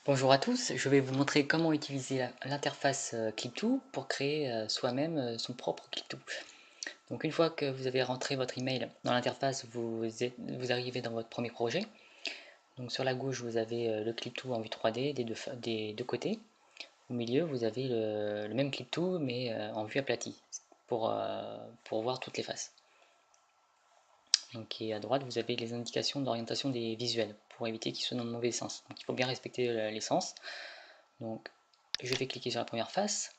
Bonjour à tous, je vais vous montrer comment utiliser l'interface Click2 pour créer soi-même son propre Click2. Donc une fois que vous avez rentré votre email dans l'interface, vous arrivez dans votre premier projet. Donc sur la gauche, vous avez le Click2 en vue 3D des deux côtés. Au milieu, vous avez le même Click2 mais en vue aplatie pour voir toutes les faces. Donc, et à droite, vous avez les indications d'orientation des visuels pour éviter qu'ils soient dans le mauvais sens. Donc il faut bien respecter les sens. Donc je vais cliquer sur la première face.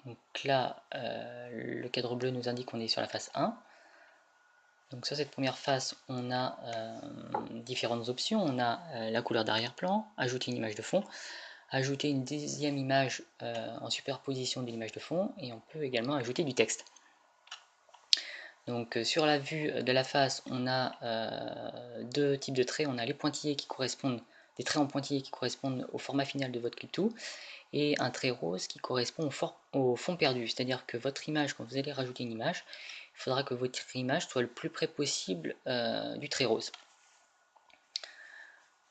Donc là, le cadre bleu nous indique qu'on est sur la face 1. Donc sur cette première face, on a différentes options. On a la couleur d'arrière-plan, ajouter une image de fond, ajouter une deuxième image en superposition de l'image de fond, et on peut également ajouter du texte. Donc sur la vue de la face, on a deux types de traits. On a les pointillés qui correspondent, des traits en pointillés qui correspondent au format final de votre Click2, et un trait rose qui correspond au fond perdu. C'est-à-dire que votre image, quand vous allez rajouter une image, il faudra que votre image soit le plus près possible du trait rose.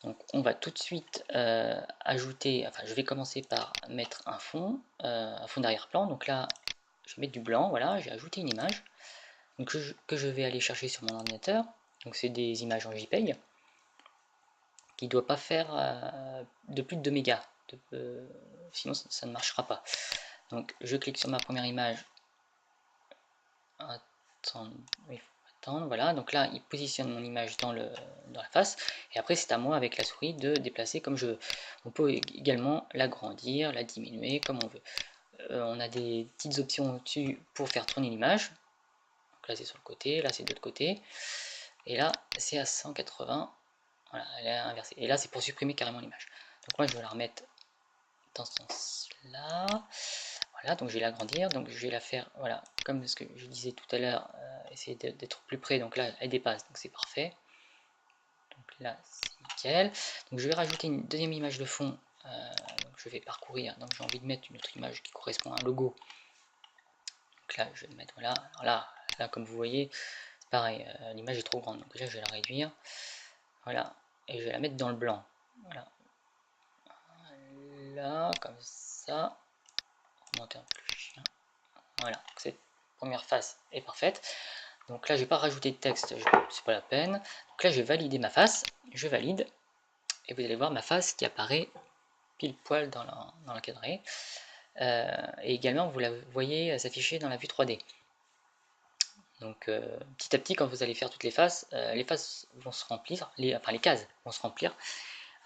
Donc on va tout de suite ajouter, enfin je vais commencer par mettre un fond d'arrière-plan. Donc là, je vais mettre du blanc, voilà, j'ai ajouté une image donc, que je vais aller chercher sur mon ordinateur. Donc c'est des images en JPEG qui ne doit pas faire de plus de 2 mégas, sinon ça ne marchera pas. Donc je clique sur ma première image. Attendre, il faut attendre, voilà. Donc là, il positionne mon image dans la face. Et après, c'est à moi, avec la souris, de déplacer comme je veux. On peut également l'agrandir, la diminuer, comme on veut. On a des petites options au-dessus pour faire tourner l'image. Donc là, c'est sur le côté, là, c'est de l'autre côté. Et là, c'est à 180. Voilà, elle est inversée. Et là, c'est pour supprimer carrément l'image. Donc moi, je vais la remettre dans ce sens-là. Voilà, donc je vais l'agrandir, donc je vais la faire, voilà, comme ce que je disais tout à l'heure, essayer d'être plus près, donc là elle dépasse, donc c'est parfait. Donc là c'est nickel. Donc je vais rajouter une deuxième image de fond, donc je vais parcourir, donc j'ai envie de mettre une autre image qui correspond à un logo. Donc là je vais mettre, voilà, alors là comme vous voyez, c'est pareil, l'image est trop grande, donc déjà je vais la réduire, voilà, et je vais la mettre dans le blanc, voilà, là, comme ça, remonter un peu le chien. Voilà, cette première face est parfaite. Donc là, je vais pas rajouter de texte, c'est pas la peine. Donc là, je vais valider ma face, je valide, et vous allez voir ma face qui apparaît pile poil dans l'encadré. Et également, vous la voyez s'afficher dans la vue 3D. Donc petit à petit, quand vous allez faire toutes les faces vont se remplir, enfin les cases vont se remplir,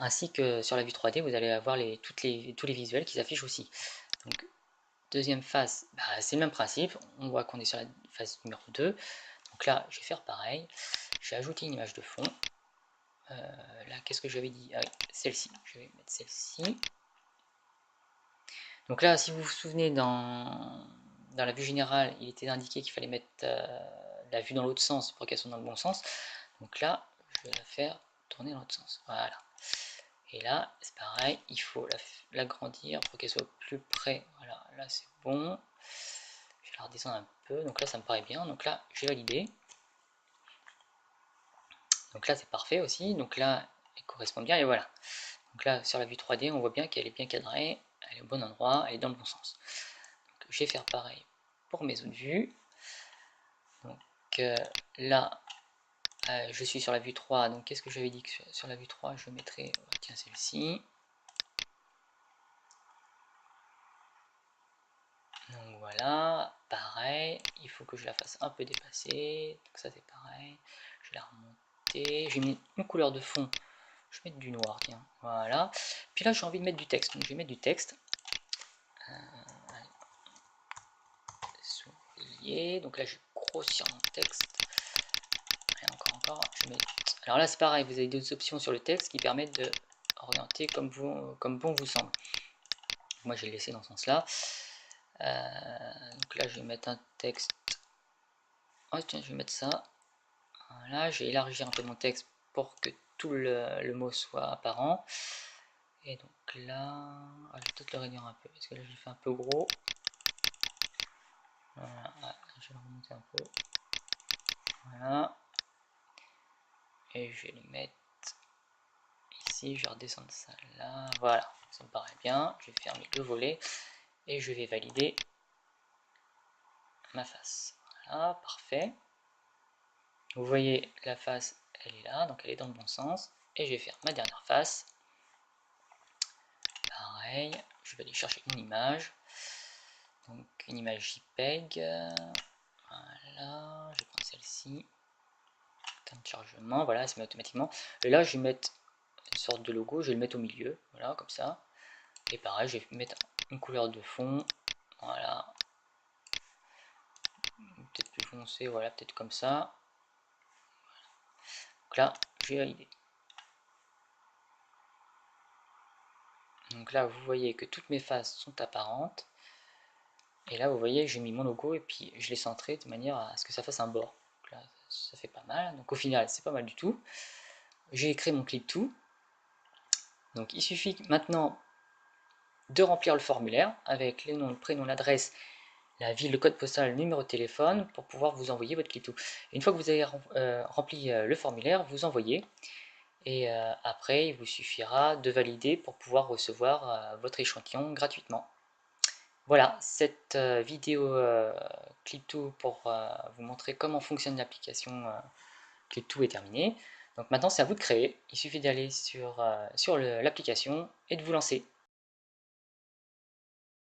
ainsi que sur la vue 3D, vous allez avoir tous les visuels qui s'affichent aussi. Donc deuxième face, bah, c'est le même principe, on voit qu'on est sur la face numéro 2. Donc là, je vais faire pareil, je vais ajouter une image de fond. Là, qu'est-ce que j'avais dit? Ah oui, celle-ci, je vais mettre celle-ci. Donc là, si vous vous souvenez, dans la vue générale, il était indiqué qu'il fallait mettre la vue dans l'autre sens pour qu'elle soit dans le bon sens. Donc là, je vais la faire tourner dans l'autre sens. Voilà. Et là, c'est pareil, il faut l'agrandir pour qu'elle soit plus près. Voilà, là c'est bon. Je vais la redescendre un peu. Donc là, ça me paraît bien. Donc là, j'ai validé. Donc là, c'est parfait aussi. Donc là, elle correspond bien. Et voilà. Donc là, sur la vue 3D, on voit bien qu'elle est bien cadrée. Elle est au bon endroit. Elle est dans le bon sens. Donc, je vais faire pareil pour mes autres vues. Donc là, je suis sur la vue 3. Donc qu'est-ce que j'avais dit que sur la vue 3, je mettrais, tiens, celle-ci. Donc voilà, pareil, il faut que je la fasse un peu dépasser. Donc ça c'est pareil. Je vais la remonter. J'ai mis une couleur de fond. Je vais mettre du noir, tiens. Voilà. Puis là j'ai envie de mettre du texte. Donc je vais mettre du texte. Souligner. Donc là je vais grossir mon texte. Et encore. Je mets... Alors là c'est pareil, vous avez d'autres options sur le texte qui permettent de orienter comme bon vous semble. Moi j'ai laissé dans ce sens-là. Donc là je vais mettre un texte. Oh tiens, je vais mettre ça. Voilà, je vais élargir un peu mon texte pour que tout le mot soit apparent. Et donc là, je vais peut-être le réduire un peu parce que là je le fais un peu gros. Voilà, je vais le remonter un peu. Voilà. Et je vais le mettre ici, je vais redescendre ça là, voilà, ça me paraît bien. Je vais fermer le volet et je vais valider ma face. Voilà, parfait. Vous voyez, la face, elle est là, donc elle est dans le bon sens. Et je vais faire ma dernière face. Pareil, je vais aller chercher une image. Donc une image JPEG. Voilà, je vais prendre celle-ci. Temps de chargement, voilà, c'est automatiquement. Et là, je vais mettre une sorte de logo, je vais le mettre au milieu, voilà, comme ça. Et pareil, je vais mettre une couleur de fond, voilà. Peut-être plus foncé, voilà, peut-être comme ça. Donc là, j'ai validé. Donc là, vous voyez que toutes mes faces sont apparentes. Et là, vous voyez, j'ai mis mon logo et puis je l'ai centré de manière à ce que ça fasse un bord. Donc là, ça fait pas mal. Donc au final, c'est pas mal du tout. J'ai créé mon clip tout. Donc il suffit maintenant de remplir le formulaire avec les noms, le prénom, l'adresse, la ville, le code postal, le numéro de téléphone pour pouvoir vous envoyer votre clip tout. Et une fois que vous avez rempli le formulaire, vous envoyez. Et après, il vous suffira de valider pour pouvoir recevoir votre échantillon gratuitement. Voilà, cette vidéo Clip2 pour vous montrer comment fonctionne l'application Clip2 est terminée. Donc maintenant, c'est à vous de créer. Il suffit d'aller sur l'application et de vous lancer.